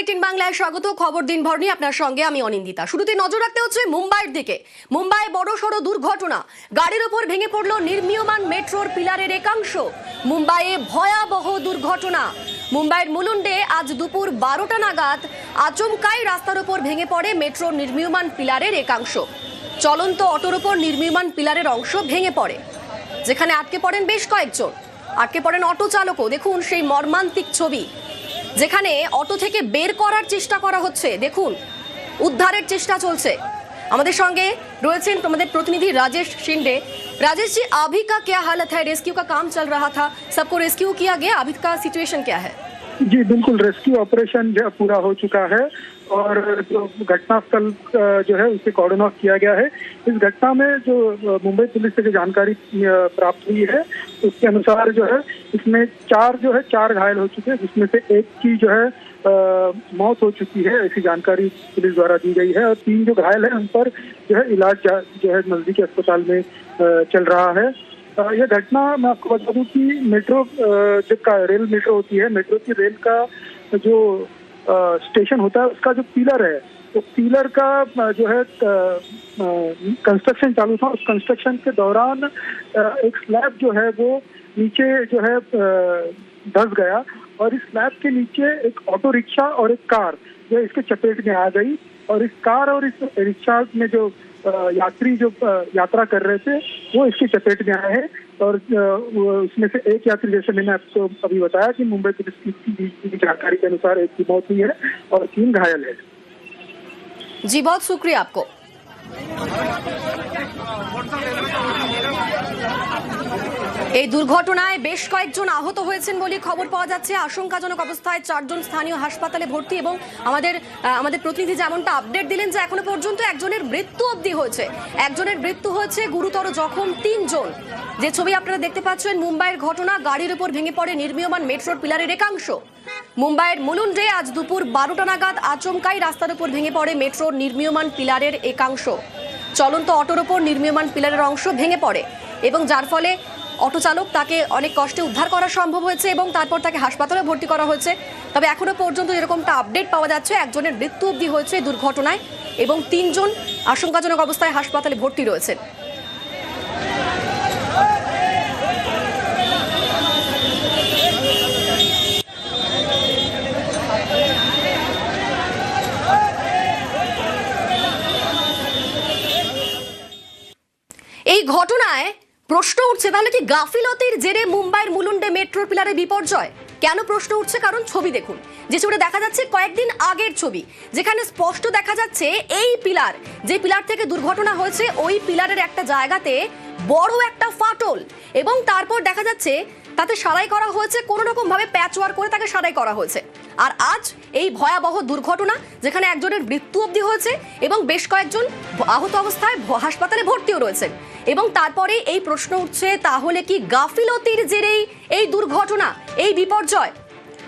18 বাংলায় স্বাগত। খবর দিনভর নিয়ে আপনার সঙ্গে আমি অনিন্দিতা। শুরুতে নজর রাখতে হচ্ছে মুম্বাইয়ের দিকে। মুম্বাইয়ে বড়সড় দুর্ঘটনা, গাড়ির উপর ভেঙে পড়ল নির্মীয়মান মেট্রোর পিলারের একাংশ। মুম্বাইয়ে ভয়াবহ দুর্ঘটনা। মুম্বাইয়ের মুলুন্ডে আজ দুপুর 12টা নাগাদ আচমকাই রাস্তার উপর ভেঙে পড়ে মেট্রোর নির্মীয়মান পিলারের একাংশ। চলন্ত অটোর উপর নির্মীয়মান পিলারের অংশ ভেঙে পড়ে, যেখানে আটকে পড়েন বেশ কয়েকজন। আটকে পড়েন অটো চালকও। দেখুন সেই মর্মান্তিক ছবি, যেখানে অটো থেকে বের করার চেষ্টা করা হচ্ছে। দেখুন উদ্ধারের চেষ্টা চলছে। আমাদের সঙ্গে রয়েছেন আমাদের প্রতিনিধि রাजेश शिंदे। राजेश जी, अभी का क्या हालत है? रेस्क्यू का काम चल रहा था, सबको रेस्क्यू किया गया, अभी का सिचुएशन क्या है? जी बिल्कुल, रेस्क्यू ऑपरेशन जो पूरा हो चुका है और जो घटनास्थल जो है उसे कॉर्डन ऑफ किया गया है। इस घटना में जो मुंबई पुलिस से जो जानकारी प्राप्त हुई है उसके अनुसार जो है इसमें चार घायल हो चुके हैं, जिसमें से एक की जो है मौत हो चुकी है, ऐसी जानकारी पुलिस द्वारा दी गई है। और 3 जो घायल है उन पर जो है इलाज जो है नजदीकी अस्पताल में चल रहा है। यह घटना मैं आपको बता दूं कि मेट्रो जब का रेल मेट्रो होती है, मेट्रो की रेल का जो स्टेशन होता है उसका जो पिलर है, तो पिलर का जो है कंस्ट्रक्शन चालू था। उस कंस्ट्रक्शन के दौरान एक स्लैब जो है वो नीचे जो है धंस गया और इस स्लैब के नीचे एक ऑटो रिक्शा और एक कार जो इसके चपेट में आ गई। और इस कार और इस रिक्शा में जो यात्री जो यात्रा कर रहे थे वो इसकी चपेट में आए हैं। और उसमें से एक यात्री, जैसे मैंने आपको अभी बताया कि मुंबई पुलिस की जानकारी के अनुसार एक की मौत हुई है और 3 घायल है। जी बहुत शुक्रिया आपको। এই দুর্ঘটনায় বেশ কয়েকজন আহত হয়েছেন বলে খবর পাওয়া যাচ্ছে। আশঙ্কাজনক অবস্থায় 4 জন স্থানীয় হাসপাতালে ভর্তি এবং আমাদের প্রতিনিধি যেমনটা আপডেট দিলেন যে এখনো পর্যন্ত একজনের মৃত্যু অবধি হয়েছে। একজনের মৃত্যু হয়েছে, গুরুতর জখম 3 জন। যে ছবি আপনারা দেখতে পাচ্ছেন, মুম্বাইয়ের ঘটনা। গাড়ির উপর ভেঙে পড়ে নির্মীয়মান মেট্রোর পিলারের একাংশ। মুম্বাইয়ের মুলুন্ডে আজ দুপুর 12টা নাগাদ আচমকাই রাস্তার উপর ভেঙে পড়ে মেট্রোর নির্মীয়মান পিলারের একাংশ। চলন্ত অটোর উপর নির্মীয়মান পিলারের অংশ ভেঙে পড়ে এবং যার ফলে অটো চালক তাকে অনেক কষ্টে উদ্ধার করা সম্ভব হয়েছে এবং তারপর তাকে হাসপাতালে ভর্তি করা হয়েছে। তবে এখনো পর্যন্ত এরকমটা আপডেট পাওয়া যাচ্ছে, একজনের মৃত্যু অবধি হয়েছে দুর্ঘটনায় এবং 3 জন আশঙ্কাজনক অবস্থায় হাসপাতালে ভর্তি রয়েছেন। এই ঘটনায় প্রশ্ন উঠছে, তাহলে কি গাফিলতির জেরে মুম্বাইয়ের মুলুন্ডে মেট্রোর পিলারে বিপর্যয়? কেন প্রশ্ন উঠছে? কারণ ছবি দেখুন, যে ছবিটা দেখা যাচ্ছে কয়েকদিন আগের ছবি, যেখানে স্পষ্ট দেখা যাচ্ছে এই পিলার, যে পিলার থেকে দুর্ঘটনা হয়েছে ওই পিলারের একটা জায়গাতে বড় একটা ফাটল এবং তারপর দেখা যাচ্ছে তাতে সারাই করা হয়েছে, কোনো রকম ভাবে প্যাচওয়ার্ক করে তাকে সারাই করা হয়েছে। আর আজ এই ভয়াবহ দুর্ঘটনা, যেখানে একজনের মৃত্যু অবধি হয়েছে এবং বেশ কয়েকজন আহত অবস্থায় হাসপাতালে ভর্তিও রয়েছেন। এবং তারপরে এই প্রশ্ন উঠছে, তাহলে কি গাফিলতির জেরেই এই দুর্ঘটনা, এই বিপর্যয়?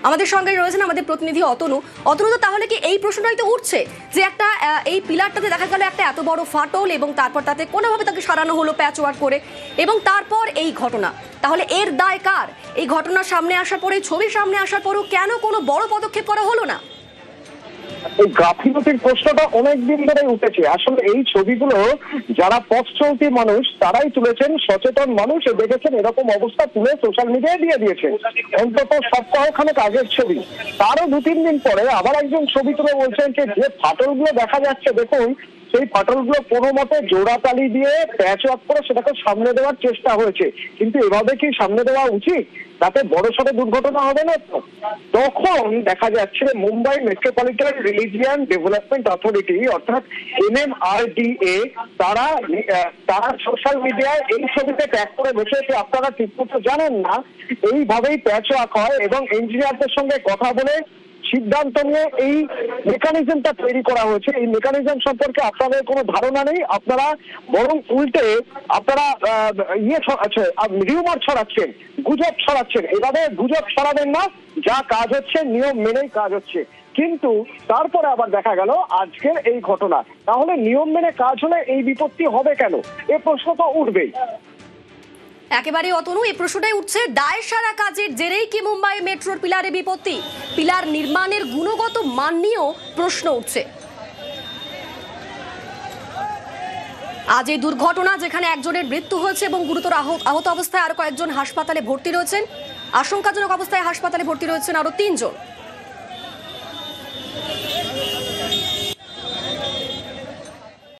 আমাদের সঙ্গে রয়েছেন আমাদের প্রতিনিধি অতনু। অতনু, তাহলে কি এই প্রশ্নটাই তো উঠছে যে একটা এই পিলারটাতে দেখা গেল একটা এত বড় ফাটল এবং তারপর তাতে কোনোভাবে তাকে সারানো হলো প্যাচওয়ার্ক করে এবং তারপর এই ঘটনা, তাহলে এর দায় কার? এই ঘটনার সামনে আসার পরে, ছবির সামনে আসার পরও কেন কোনো বড় পদক্ষেপ করা হলো না? এই গাফিলতির প্রশ্নটা অনেকদিন ধরে উঠেছে। আসলে এই ছবিগুলো যারা পথ চলতি মানুষ তারাই তুলেছেন, সচেতন মানুষ দেখেছেন, এরকম অবস্থা তুলে সোশ্যাল মিডিয়ায় দিয়ে দিয়েছে। অন্তত সপ্তাহখানেক আগের ছবি, তারও 2-3 দিন পরে আবার একজন ছবি তুলে বলছেন যে ফাটলগুলো দেখা যাচ্ছে, দেখুন সেই ফাটলগুলো কোনো মতে জোড়াতালি দিয়ে প্যাচওয়ার্ক করে সেটাকে সামনে দেওয়ার চেষ্টা হয়েছে। কিন্তু এভাবে কি সামনে দেওয়া উচিত? তাতে বড়সড় দুর্ঘটনা হবে না তো? তখন দেখা যাচ্ছে Mumbai metropolitan religion development authority অর্থাৎ MMRDA তারা সোশ্যাল মিডিয়ায় এই ছবিতে ট্যাগ করে বসেছে। আপনারা ঠিকমতো জানেন না, এইভাবেই প্যাচওয়ার্ক হয় এবং ইঞ্জিনিয়ারদের সঙ্গে কথা বলে সিদ্ধান্ত নিয়ে এই মেকানিজমটা তৈরি করা হয়েছে। এই মেকানিজম সম্পর্কে আপনাদের কোনো ধারণা নেই, আপনারা বরং উল্টে আপনারা রিউমার ছড়াচ্ছেন, গুজব ছড়াচ্ছেন। এভাবে গুজব ছড়াবেন না, যা কাজ হচ্ছে নিয়ম মেনেই কাজ হচ্ছে। কিন্তু তারপরে আবার দেখা গেল আজকের এই ঘটনা, তাহলে নিয়ম মেনে কাজ হলে এই বিপত্তি হবে কেন? এ প্রশ্ন তো উঠবেই। একেবারে অতনু, এই প্রশ্নটাই উঠছে, দায় সারা কাজের জেরেই কি মুম্বাই মেট্রোর পিলারে বিপত্তি? পিলার নির্মাণের গুণগত মান নিয়েও প্রশ্ন উঠছে। আজ এই দুর্ঘটনা, যেখানে একজনের মৃত্যু হয়েছে এবং গুরুতর আহত অবস্থায় আরো কয়েকজন হাসপাতালে ভর্তি রয়েছেন, আশঙ্কাজনক অবস্থায় হাসপাতালে ভর্তি রয়েছেন আরো 3 জন।